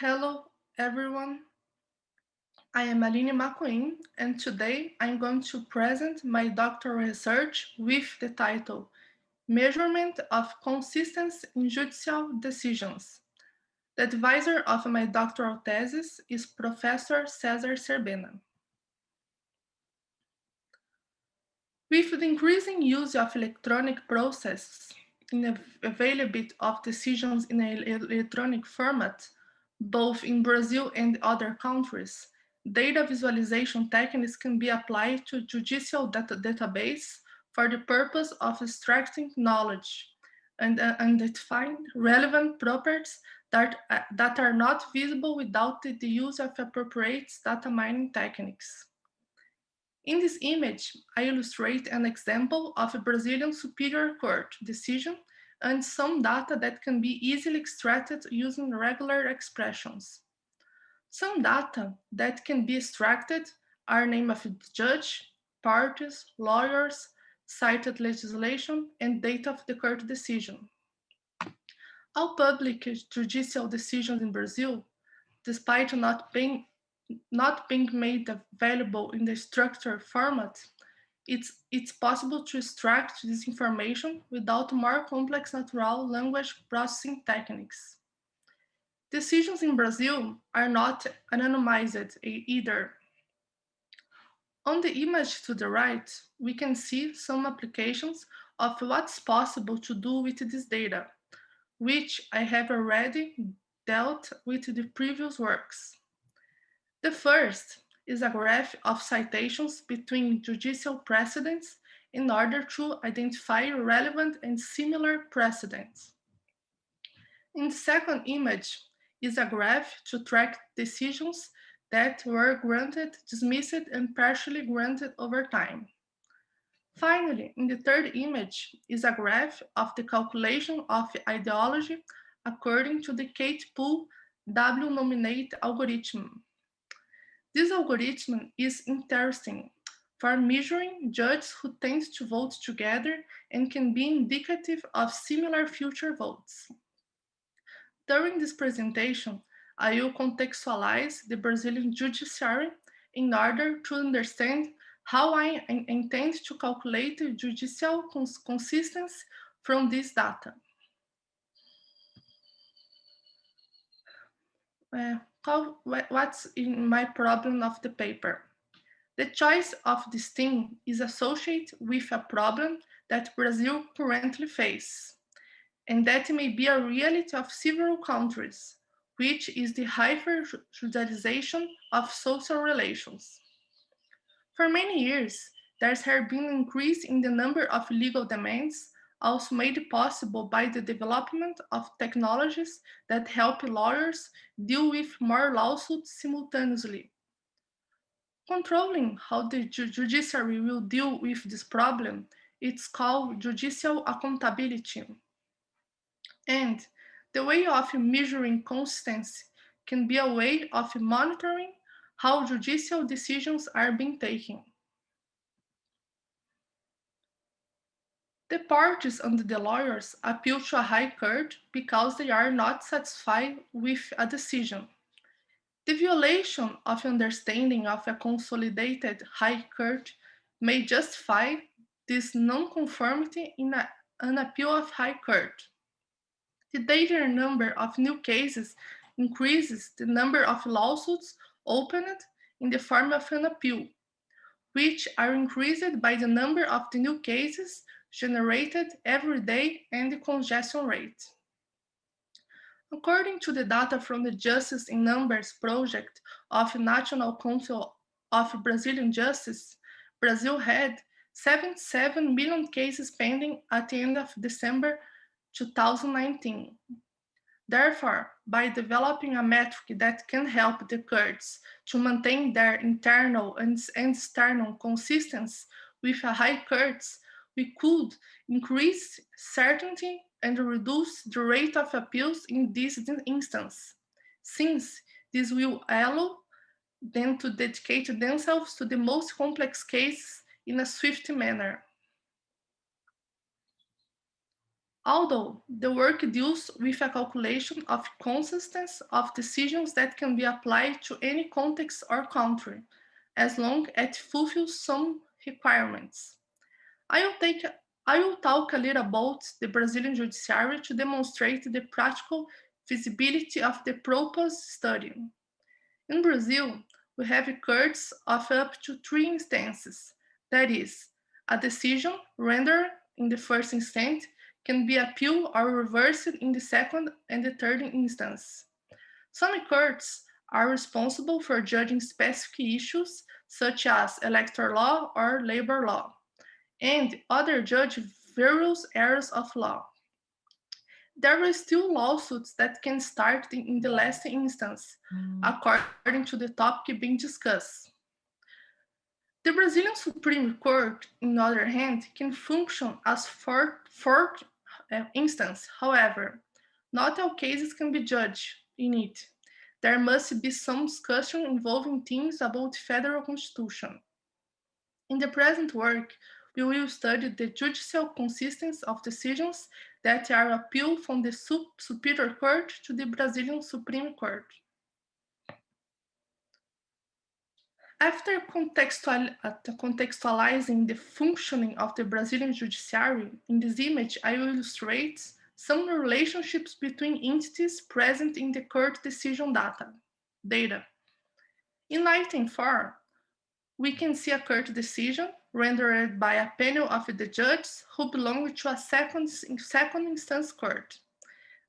Hello, everyone. I am Aline Macoin, and today I'm going to present my doctoral research with the title Measurement of Consistency in Judicial Decisions. The advisor of my doctoral thesis is Professor Cesar Cerbena. With the increasing use of electronic processes in the availability of decisions in an electronic format, both in Brazil and other countries, data visualization techniques can be applied to judicial database for the purpose of extracting knowledge and identifying relevant properties that are not visible without the use of appropriate data mining techniques. In this image, I illustrate an example of a Brazilian Superior Court decision and some data that can be easily extracted using regular expressions. Some data that can be extracted are name of the judge, parties, lawyers, cited legislation, and date of the court decision. All public judicial decisions in Brazil, despite not being made available in the structured format, it's possible to extract this information without more complex natural language processing techniques. Decisions in Brazil are not anonymized either. On the image to the right, we can see some applications of what's possible to do with this data, which I have already dealt with the previous works. The first is a graph of citations between judicial precedents in order to identify relevant and similar precedents. In the second image is a graph to track decisions that were granted, dismissed, and partially granted over time. Finally, in the third image is a graph of the calculation of ideology according to the Kate-Poole W-nominate algorithm. This algorithm is interesting for measuring judges who tend to vote together and can be indicative of similar future votes. During this presentation, I will contextualize the Brazilian judiciary in order to understand how I intend to calculate judicial consistency from this data. What's in my problem of the paper? The choice of this theme is associated with a problem that Brazil currently faces, and that may be a reality of several countries, which is the hyper-judicialization of social relations. For many years, there has been an increase in the number of legal demands, also made possible by the development of technologies that help lawyers deal with more lawsuits simultaneously. Controlling how the judiciary will deal with this problem, it's called judicial accountability. And the way of measuring consistency can be a way of monitoring how judicial decisions are being taken. The parties and the lawyers appeal to a high court because they are not satisfied with a decision. The violation of understanding of a consolidated high court may justify this nonconformity in an appeal of high court. The greater number of new cases increases the number of lawsuits opened in the form of an appeal, which are increased by the number of the new cases generated every day and the congestion rate. According to the data from the Justice in Numbers project of National Council of Brazilian Justice, Brazil had 77 million cases pending at the end of December 2019. Therefore, by developing a metric that can help the courts to maintain their internal and external consistency with a high courts, we could increase certainty and reduce the rate of appeals in this instance, since this will allow them to dedicate themselves to the most complex cases in a swift manner. Although the work deals with a calculation of consistency of decisions that can be applied to any context or country, as long as it fulfills some requirements. I will, take, I will talk a little about the Brazilian judiciary to demonstrate the practical feasibility of the proposed study. In Brazil, we have courts of up to three instances. That is, a decision rendered in the first instance can be appealed or reversed in the second and the third instance. Some courts are responsible for judging specific issues such as electoral law or labor law, and other judge various areas of law. There are still lawsuits that can start in the last instance, according to the topic being discussed. The Brazilian Supreme Court, on the other hand, can function as fourth instance. However, not all cases can be judged in it. There must be some discussion involving things about federal constitution. In the present work, we will study the judicial consistency of decisions that are appealed from the Superior Court to the Brazilian Supreme Court. After contextualizing the functioning of the Brazilian judiciary, in this image I will illustrate some relationships between entities present in the court decision data. In item 4, we can see a court decision rendered by a panel of the judges who belong to a second instance court.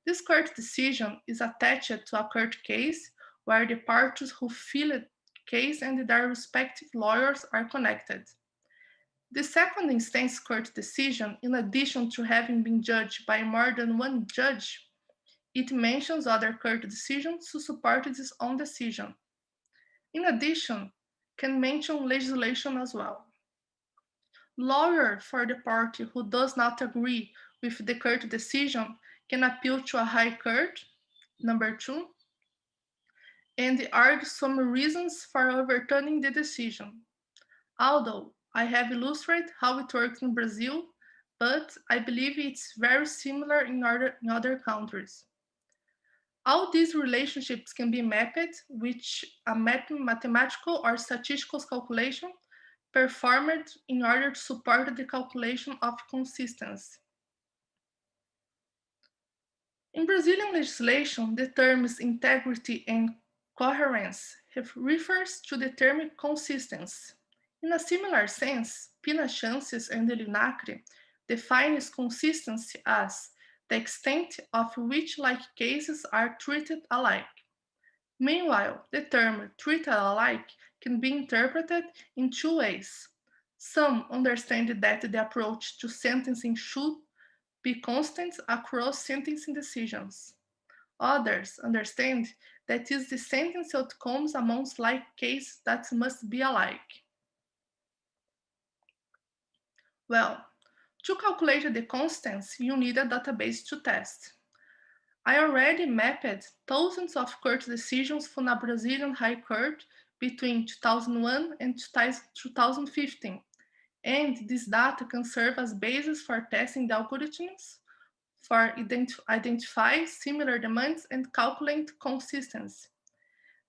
This court decision is attached to a court case where the parties who file the case and their respective lawyers are connected. The second instance court decision, in addition to having been judged by more than one judge, it mentions other court decisions to support its own decision. In addition, can mention legislation as well. Lawyer for the party who does not agree with the court decision can appeal to a high court, number 2, and argue some reasons for overturning the decision. Although I have illustrated how it works in Brazil, but I believe it's very similar in other countries. All these relationships can be mapped with a mathematical or statistical calculation performed in order to support the calculation of consistency. In Brazilian legislation, the terms integrity and coherence refers to the term consistency. In a similar sense, Pina Chances and Linacre defines consistency as the extent of which like cases are treated alike. Meanwhile, the term treated alike can be interpreted in two ways. Some understand that the approach to sentencing should be constant across sentencing decisions. Others understand that it is the sentence outcomes amongst like cases that must be alike. Well, to calculate the constants, you need a database to test. I already mapped thousands of court decisions from a Brazilian High Court between 2001 and 2015, and this data can serve as basis for testing the algorithms for identify similar demands and calculate consistency.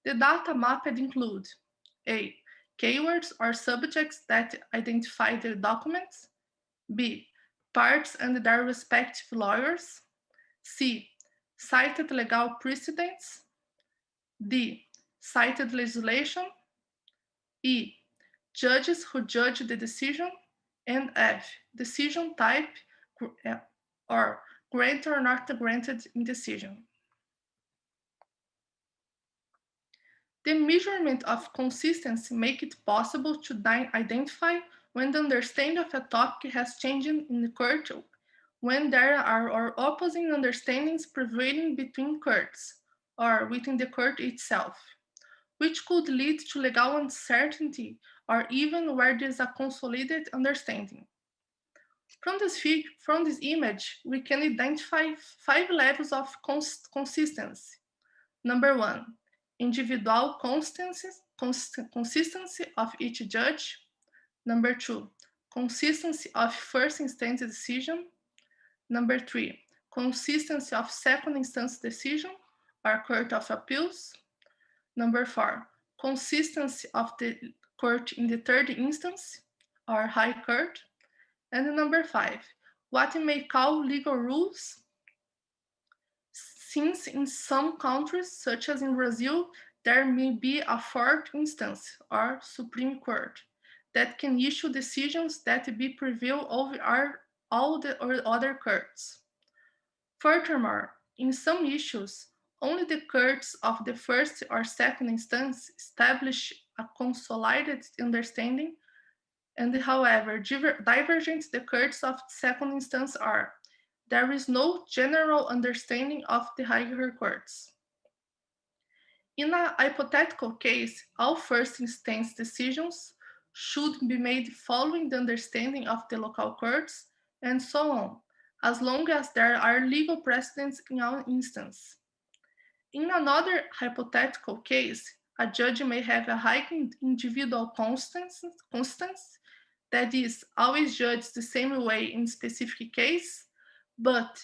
The data mapped include A. Keywords or subjects that identify the documents. B. Parts and their respective lawyers. C. Cited legal precedents. D. Cited legislation. E. Judges who judge the decision. And F. Decision type or granted or not granted in decision. The measurement of consistency makes it possible to identify when the understanding of a topic has changed in the court, when there are opposing understandings prevailing between courts or within the court itself, which could lead to legal uncertainty or even where there is a consolidated understanding. From this image, we can identify 5 levels of consistency. Number 1, individual consistency of each judge. Number 2, consistency of first instance decision. Number 3, consistency of second instance decision or Court of Appeals. Number 4, consistency of the court in the third instance or High Court. And number 5, what you may call legal rules, since in some countries, such as in Brazil, there may be a fourth instance or Supreme Court that can issue decisions that be prevail over all the other courts. Furthermore, in some issues, only the courts of the first or second instance establish a consolidated understanding, and however divergent the courts of second instance are, there is no general understanding of the higher courts. In a hypothetical case, all first instance decisions should be made following the understanding of the local courts, and so on, as long as there are legal precedents in all instances. In another hypothetical case, a judge may have a high individual constance, that is, always judge the same way in specific case, but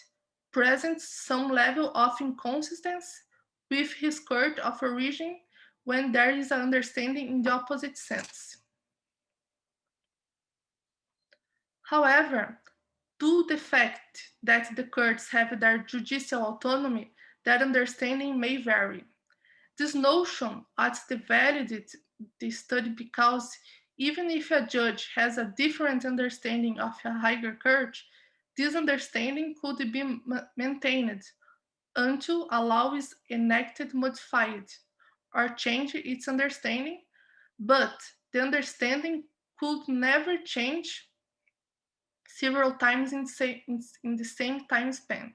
presents some level of inconsistency with his court of origin when there is an understanding in the opposite sense. However, due to the fact that the courts have their judicial autonomy, that understanding may vary. This notion adds the validity to the study because even if a judge has a different understanding of a higher court, this understanding could be maintained until a law is enacted, modified, or change its understanding, but the understanding could never change several times in the same time span.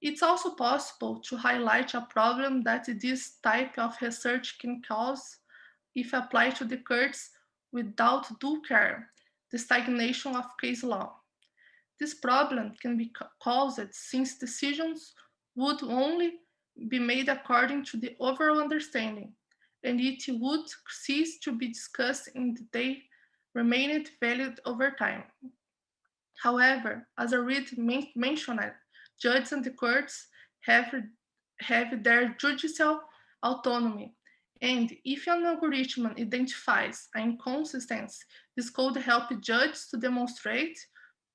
It's also possible to highlight a problem that this type of research can cause if applied to the courts without due care, the stagnation of case law. This problem can be caused since decisions would only be made according to the overall understanding, and it would cease to be discussed in the they remained valid over time. However, as I already mentioned, judges and the courts have their judicial autonomy, and if an algorithm identifies an inconsistency, this could help judges to demonstrate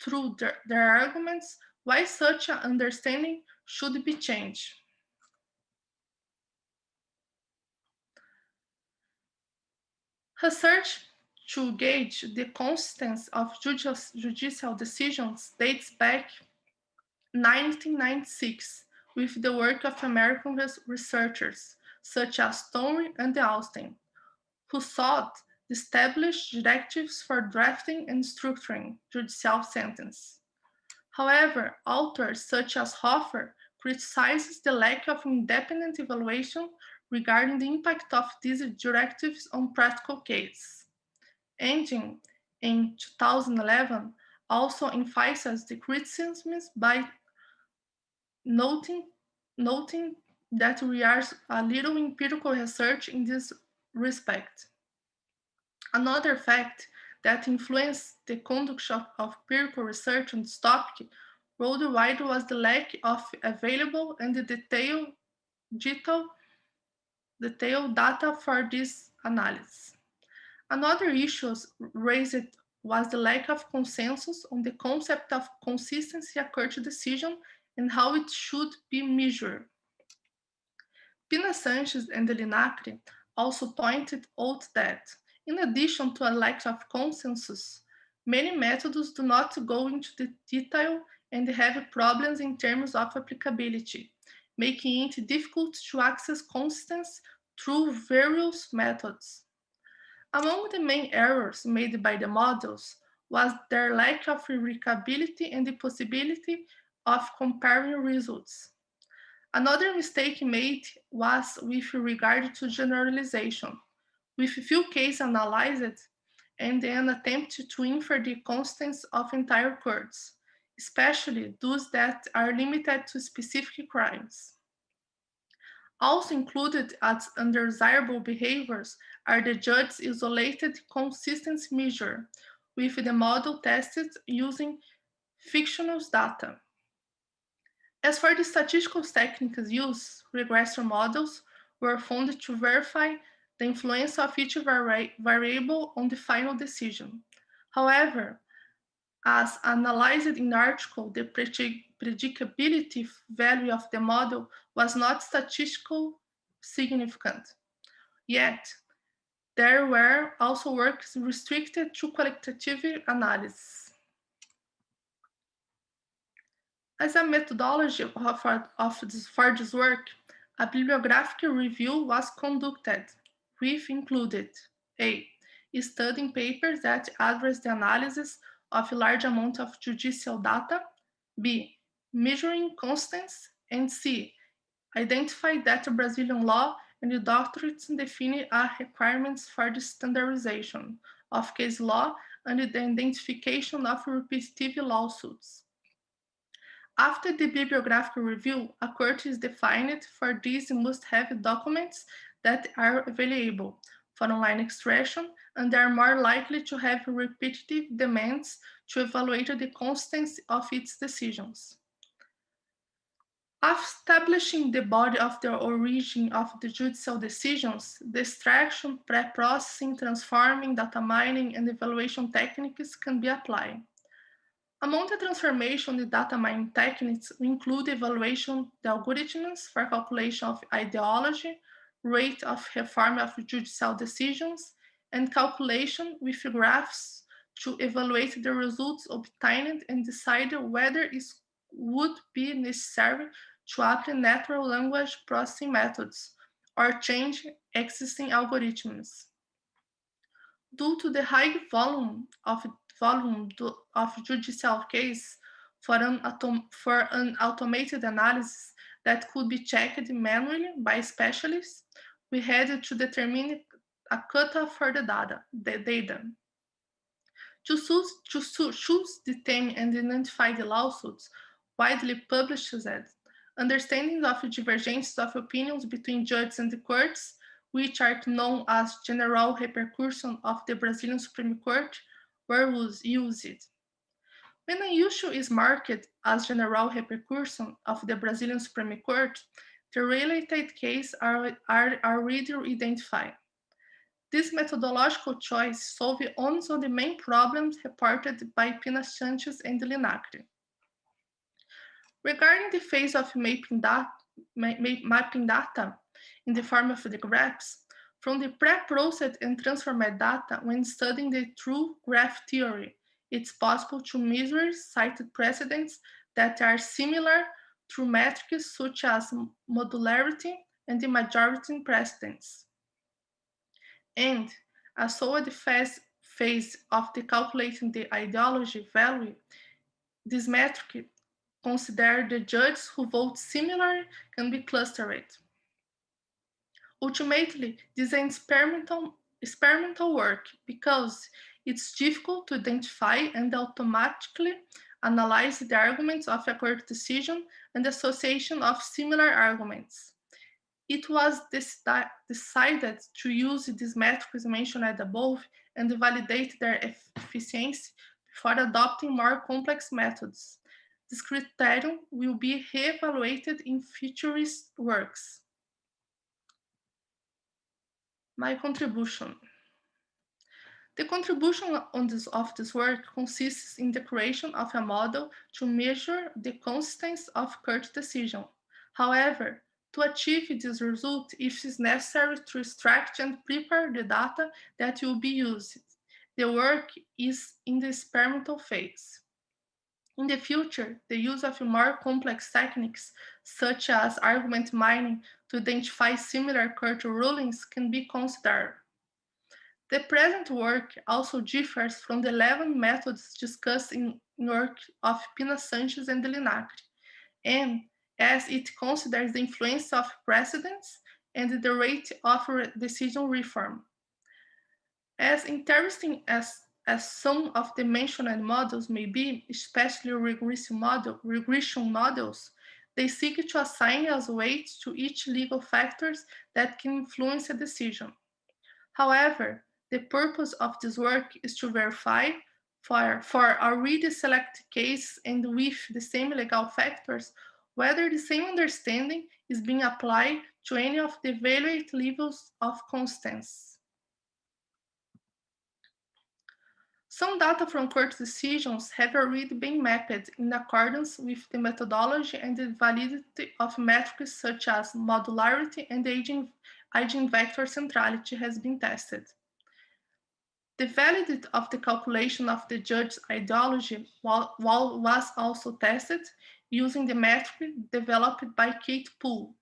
through their arguments why such an understanding should be changed. Research to gauge the consistency of judicial decisions dates back 1996 with the work of American researchers such as Story and Austin, who sought to establish directives for drafting and structuring judicial sentences. However, authors such as Hoffer criticizes the lack of independent evaluation regarding the impact of these directives on practical cases. Engine, in 2011, also emphasizes the criticisms by noting, noting that we are a little empirical research in this respect. Another fact that influenced the conduct of empirical research on this topic worldwide was the lack of available and detailed data for this analysis. Another issue raised was the lack of consensus on the concept of consistency of court decision and how it should be measured. Pina Sanchez and Linacre also pointed out that, in addition to a lack of consensus, many methods do not go into the detail and have problems in terms of applicability, making it difficult to access consistency through various methods. Among the main errors made by the models was their lack of replicability and the possibility of comparing results. Another mistake made was with regard to generalization, with few cases analyzed and an attempt to infer the constants of entire courts, especially those that are limited to specific crimes. Also included as undesirable behaviors are the judge's isolated consistency measure, with the model tested using fictional data. As for the statistical techniques used, regression models were found to verify the influence of each variable on the final decision. However, as analyzed in the article, the predictability value of the model was not statistically significant. Yet, there were also works restricted to qualitative analysis. As a methodology for this work, a bibliographic review was conducted, which included a. Studying papers that address the analysis of a large amount of judicial data, b. Measuring constants, and c. Identify that Brazilian law and the doctrines define requirements for the standardization of case law and the identification of repetitive lawsuits. After the bibliographic review, a court is defined. For this, you must have documents that are available for online extraction, and they are more likely to have repetitive demands to evaluate the consistency of its decisions. Establishing the body of the origin of the judicial decisions, the extraction, pre-processing, transforming, data mining, and evaluation techniques can be applied. Among the transformation and data mining techniques, we include evaluation the algorithms for calculation of ideology, rate of reform of judicial decisions, and calculation with graphs to evaluate the results obtained and decide whether it would be necessary to apply natural language processing methods or change existing algorithms. Due to the high volume of judicial cases for an automated analysis that could be checked manually by specialists, we had to determine a cutoff for the data. To choose the theme and identify the lawsuits widely published, understanding of divergences of opinions between judges and the courts, which are known as general repercussion of the Brazilian Supreme Court, were used. When an issue is marked as general repercussion of the Brazilian Supreme Court, the related cases are already identified. This methodological choice solved only the main problems reported by Pina Sanchez and Linacre. Regarding the phase of mapping data in the form of the graphs, from the pre-processed and transformed data when studying the true graph theory, it's possible to measure cited precedents that are similar through metrics such as modularity and the majority precedents. And as so at the phase of the calculating the ideology value, this metric consider the judges who vote similarly can be clustered. Ultimately, this is an experimental work because it's difficult to identify and automatically analyze the arguments of a court decision and the association of similar arguments. It was decided to use these metrics mentioned above and validate their efficiency before adopting more complex methods. This criterion will be re-evaluated in future works. My contribution. The contribution of this work consists in the creation of a model to measure the consistency of court decision. However, to achieve this result, it is necessary to extract and prepare the data that will be used. The work is in the experimental phase. In the future, the use of more complex techniques, such as argument mining, to identify similar court rulings can be considered. The present work also differs from the 11 methods discussed in work of Pina Sanchez and Linacre, and as it considers the influence of precedents and the rate of decision reform. As interesting as some of the mentioned models may be, especially regression models, they seek to assign as weights to each legal factors that can influence a decision. However, the purpose of this work is to verify for already selected cases and with the same legal factors whether the same understanding is being applied to any of the evaluate levels of constants. Some data from court decisions have already been mapped in accordance with the methodology and the validity of metrics such as modularity and eigenvector centrality has been tested. The validity of the calculation of the judge's ideology was also tested using the metric developed by Kate Poole.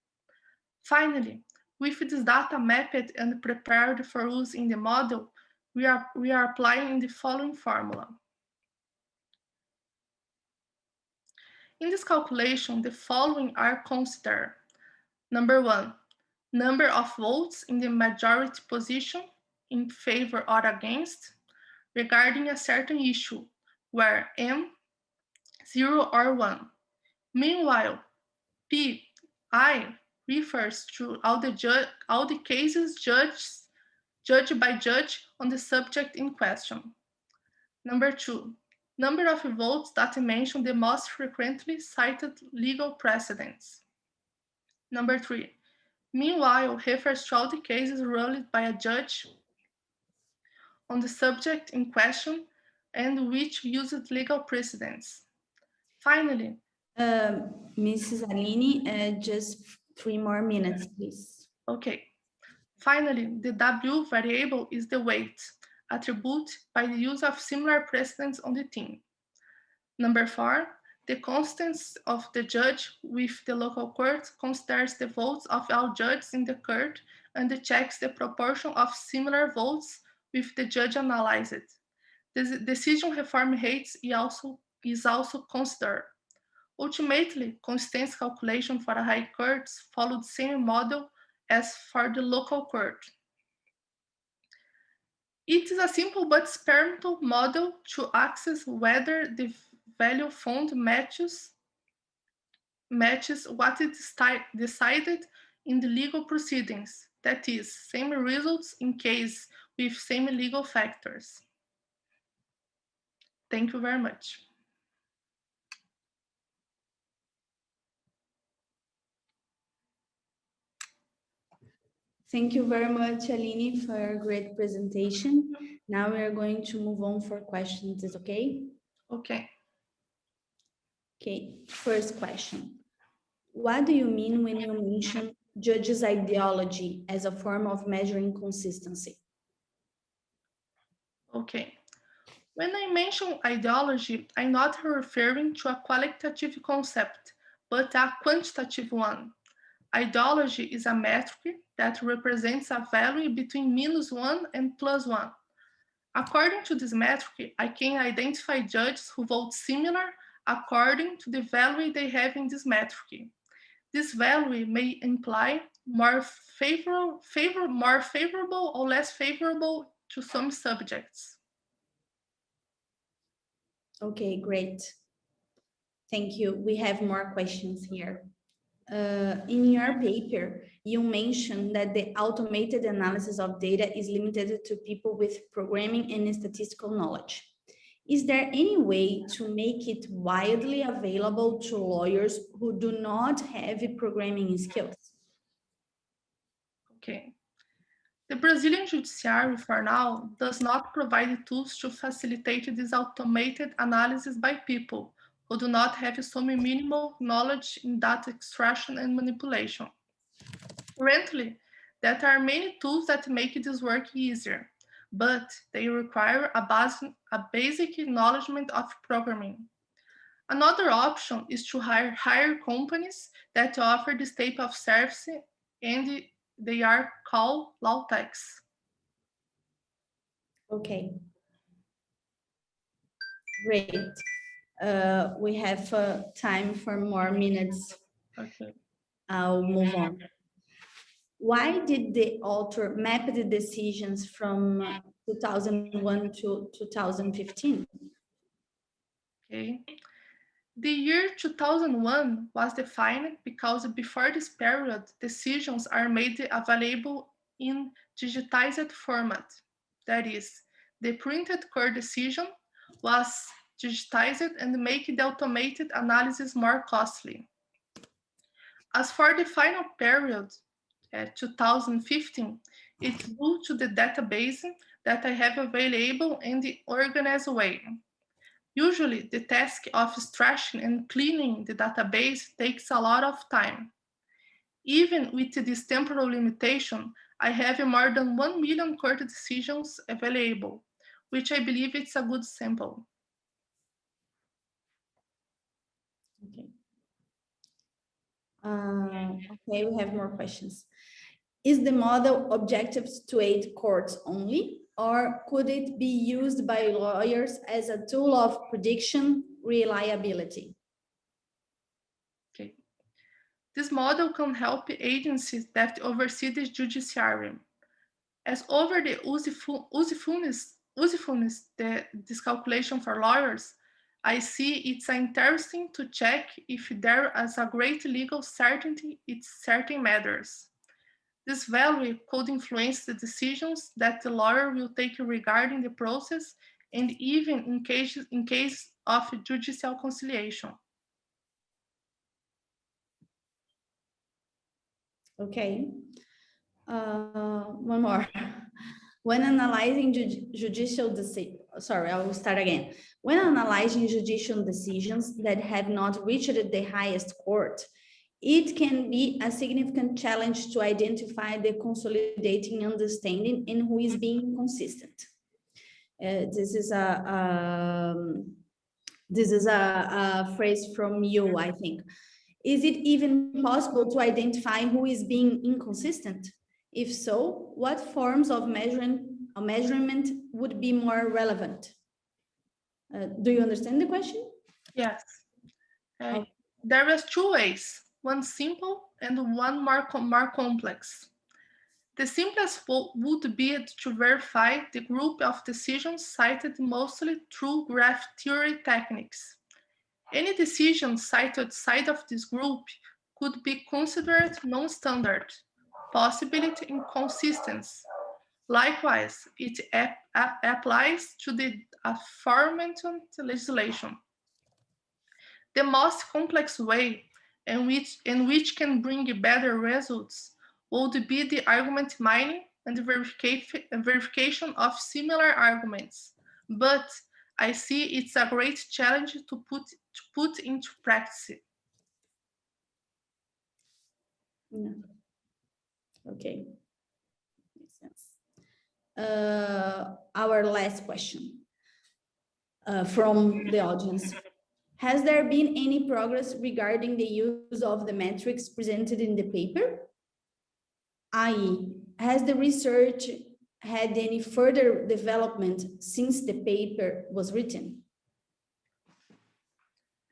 Finally, with this data mapped and prepared for use in the model, we are applying the following formula. In this calculation, the following are considered. Number 1, number of votes in the majority position in favor or against regarding a certain issue, where M 0 or 1. Meanwhile, P I refers to all the cases judged by judge on the subject in question. Number 2, number of votes that mention the most frequently cited legal precedents. Number 3, meanwhile refers to all the cases ruled by a judge on the subject in question and which used legal precedents. Finally, Mrs. Aline, just 3 more minutes, please. Okay. Finally, the W variable is the weight attribute by the use of similar precedents on the team. Number 4, the constants of the judge with the local court considers the votes of all judges in the court and checks the proportion of similar votes with the judge analyzed. The decision reform rates is also considered. Ultimately, constants calculation for a high courts follow the same model as for the local court. It is a simple but experimental model to assess whether the value found matches what is decided in the legal proceedings, that is, same results in case with same legal factors. Thank you very much. Thank you very much, Aline, for a great presentation. Now we are going to move on for questions. Is okay? Okay. Okay, first question. What do you mean when you mention judge's ideology as a form of measuring consistency? Okay. When I mention ideology, I'm not referring to a qualitative concept, but a quantitative one. Ideology is a metric that represents a value between -1 and +1. According to this metric, I can identify judges who vote similar according to the value they have in this metric. This value may imply more favorable or less favorable to some subjects. Okay, great. Thank you. We have more questions here. In your paper, you mentioned that the automated analysis of data is limited to people with programming and statistical knowledge. Is there any way to make it widely available to lawyers who do not have programming skills? Okay. The Brazilian judiciary, for now, does not provide tools to facilitate this automated analysis by people who do not have some minimal knowledge in data extraction and manipulation. Currently, there are many tools that make this work easier, but they require a basic knowledge of programming. Another option is to hire companies that offer this type of service, and they are called law techs. Okay. Great. We have time for more minutes. Okay. I'll move on. Why did the author map the decisions from 2001 to 2015? Okay. The year 2001 was defined because before this period, decisions are made available in digitized format. That is, the printed court decision was digitized and make the automated analysis more costly. As for the final period, 2015, it's due to the database that I have available in the organized way. Usually, the task of stretching and cleaning the database takes a lot of time. Even with this temporal limitation, I have more than 1 million court decisions available, which I believe it's a good sample. Okay. Okay, we have more questions. Is the model objectives to aid courts only, or could it be used by lawyers as a tool of prediction reliability? Okay. This model can help agencies that oversee the judiciary. As over the usefulness this calculation for lawyers, I see it's interesting to check if there is a great legal certainty in certain matters. This value could influence the decisions that the lawyer will take regarding the process and even in case of judicial conciliation. Okay. One more. When analyzing judicial decisions, sorry, I will start again. When analyzing judicial decisions that have not reached the highest court, it can be a significant challenge to identify the consolidating understanding and who is being consistent. This is a phrase from you, I think. Is it even possible to identify who is being inconsistent? If so, what forms of measurement would be more relevant? Do you understand the question? Yes. There is two ways, one simple and one more complex. The simplest would be to verify the group of decisions cited mostly through graph theory techniques. Any decision cited outside of this group could be considered non-standard, possibility inconsistent. Likewise, it applies to the aforementioned legislation. The most complex way in which can bring better results would be the argument mining and the verification of similar arguments. But I see it's a great challenge to put into practice. Yeah. Okay. Makes sense. Our last question from the audience. Has there been any progress regarding the use of the metrics presented in the paper? i.e., has the research had any further development since the paper was written?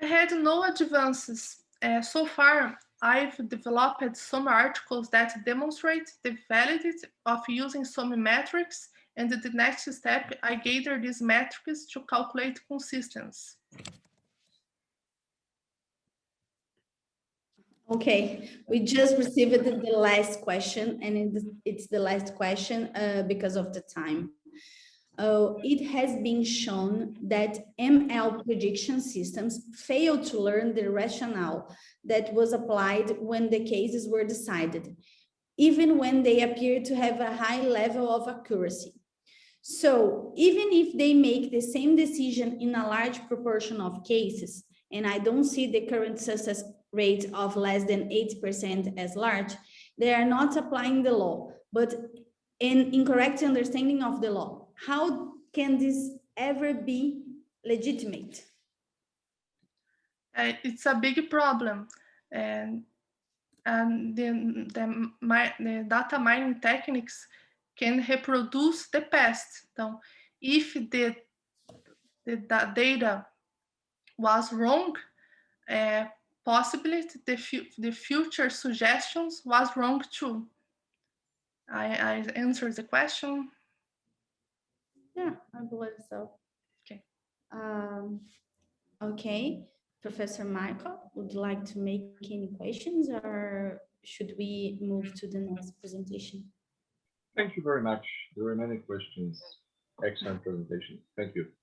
I had no advances. So far, I've developed some articles that demonstrate the validity of using some metrics, and the next step, I gather these metrics to calculate consistency. Okay, we just received the last question, and it's the last question because of the time. It has been shown that ML prediction systems fail to learn the rationale that was applied when the cases were decided, even when they appear to have a high level of accuracy. So even if they make the same decision in a large proportion of cases, and I don't see the current success rate of less than 80% as large, they are not applying the law, but an incorrect understanding of the law. How can this ever be legitimate? It's a big problem, and the data mining techniques can reproduce the past. So if the data was wrong, possibly the future suggestions was wrong too. I answered the question. Yeah, I believe so. Okay. Okay, Professor Michael, would you like to make any questions, or should we move to the next presentation? Thank you very much. There were many questions. Excellent presentation. Thank you.